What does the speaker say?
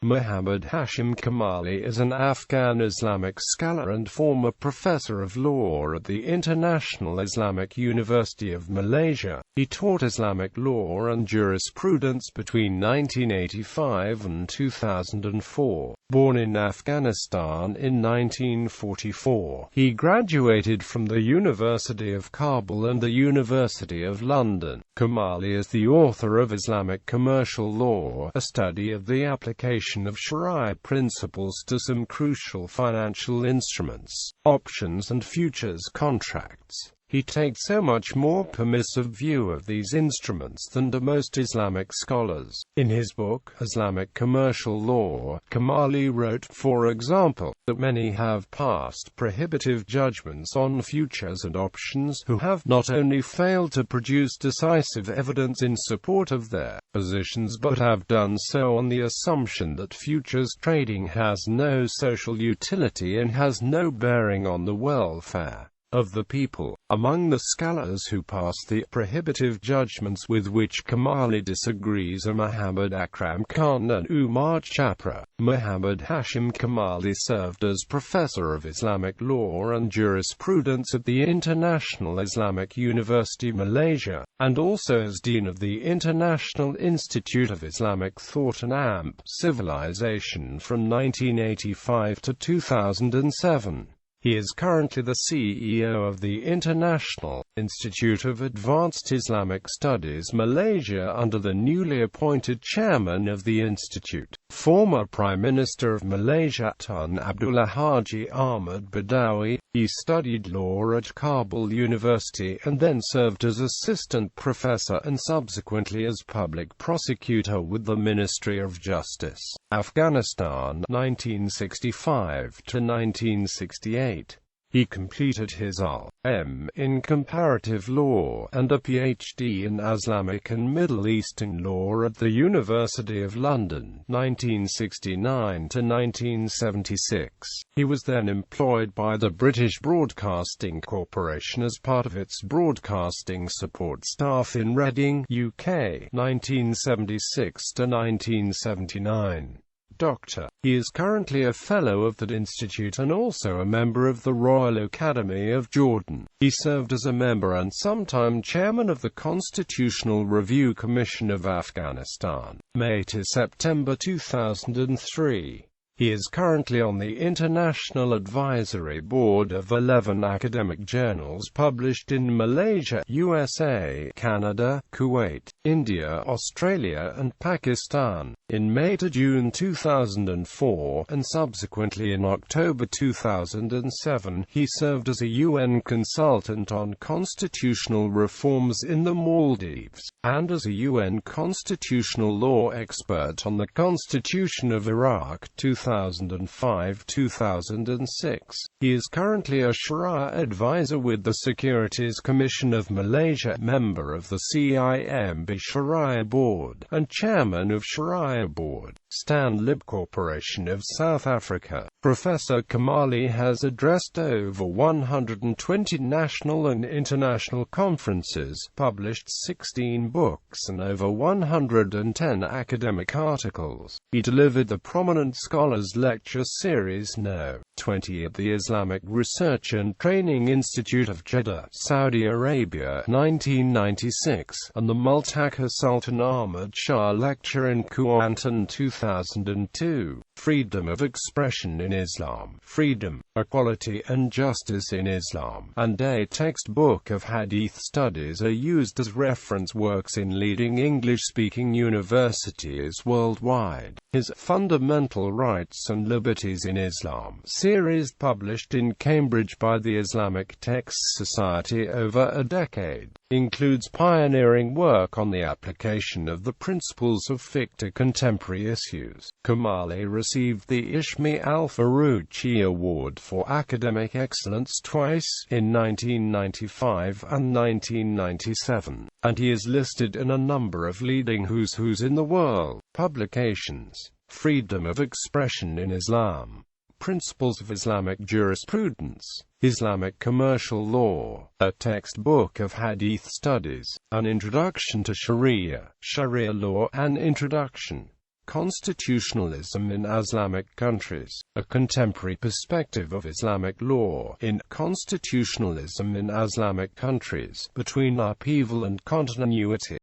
Mohammad Hashim Kamali is an Afghan Islamic scholar and former professor of law at the International Islamic University of Malaysia. He taught Islamic law and jurisprudence between 1985 and 2004. Born in Afghanistan in 1944, he graduated from the University of Kabul and the University of London. Kamali is the author of Islamic Commercial Law, a study of the application of Shariah principles to some crucial financial instruments, options and futures contracts. He takes a much more permissive view of these instruments than do most Islamic scholars. In his book, Islamic Commercial Law, Kamali wrote, for example, that many have passed prohibitive judgments on futures and options who have not only failed to produce decisive evidence in support of their positions but have done so on the assumption that futures trading has no social utility and has no bearing on the welfare of the people. Among the scholars who passed the prohibitive judgments with which Kamali disagrees are Muhammad Akram Khan and Umar Chapra. Mohammad Hashim Kamali served as professor of Islamic law and jurisprudence at the International Islamic University Malaysia, and also as dean of the International Institute of Islamic Thought and AMP Civilization from 1985 to 2007. He is currently the CEO of the International Institute of Advanced Islamic Studies Malaysia under the newly appointed chairman of the institute, former Prime Minister of Malaysia Tun Abdullah Haji Ahmad Badawi. He studied law at Kabul University and then served as assistant professor and subsequently as public prosecutor with the Ministry of Justice, Afghanistan, 1965 to 1968. He completed his LL.M. in comparative law and a PhD in Islamic and Middle Eastern law at the University of London, 1969 to 1976. He was then employed by the British Broadcasting Corporation as part of its broadcasting support staff in Reading, UK, 1976 to 1979. Doctor. He is currently a Fellow of that institute and also a member of the Royal Academy of Jordan. He served as a member and sometime chairman of the Constitutional Review Commission of Afghanistan, May to September 2003. He is currently on the International Advisory Board of 11 academic journals published in Malaysia, USA, Canada, Kuwait, India, Australia and Pakistan. In May to June 2004, and subsequently in October 2007, he served as a UN consultant on constitutional reforms in the Maldives, and as a UN constitutional law expert on the Constitution of Iraq 2005-2006. He is currently a Shariah advisor with the Securities Commission of Malaysia, member of the CIMB Shariah Board, and chairman of Shariah Board, Stanlib Corporation of South Africa. Professor Kamali has addressed over 120 national and international conferences, published 16 books and over 110 academic articles. He delivered the prominent Scholars Lecture Series No. 20 at the Islamic Research and Training Institute of Jeddah, Saudi Arabia, 1996, and the Multaqi Sultan Ahmad Shah Lecture in Kuantan, 2002. Freedom of Expression in Islam, Freedom, Equality and Justice in Islam, and a textbook of Hadith studies are used as reference works in leading English-speaking universities worldwide. His Fundamental Rights and Liberties in Islam series, published in Cambridge by the Islamic Texts Society over a decade, includes pioneering work on the application of the principles of fiqh to contemporary issues. Kamali received the Ishmi Al-Faruqi Award for Academic Excellence twice, in 1995 and 1997, and he is listed in a number of leading who's who's in the world publications. Freedom of Expression in Islam, Principles of Islamic Jurisprudence, Islamic Commercial Law, a textbook of Hadith studies, an introduction to Shariah, Sharia law, an introduction. Constitutionalism in Islamic countries. A contemporary perspective of Islamic law in Constitutionalism in Islamic countries, between upheaval and continuity.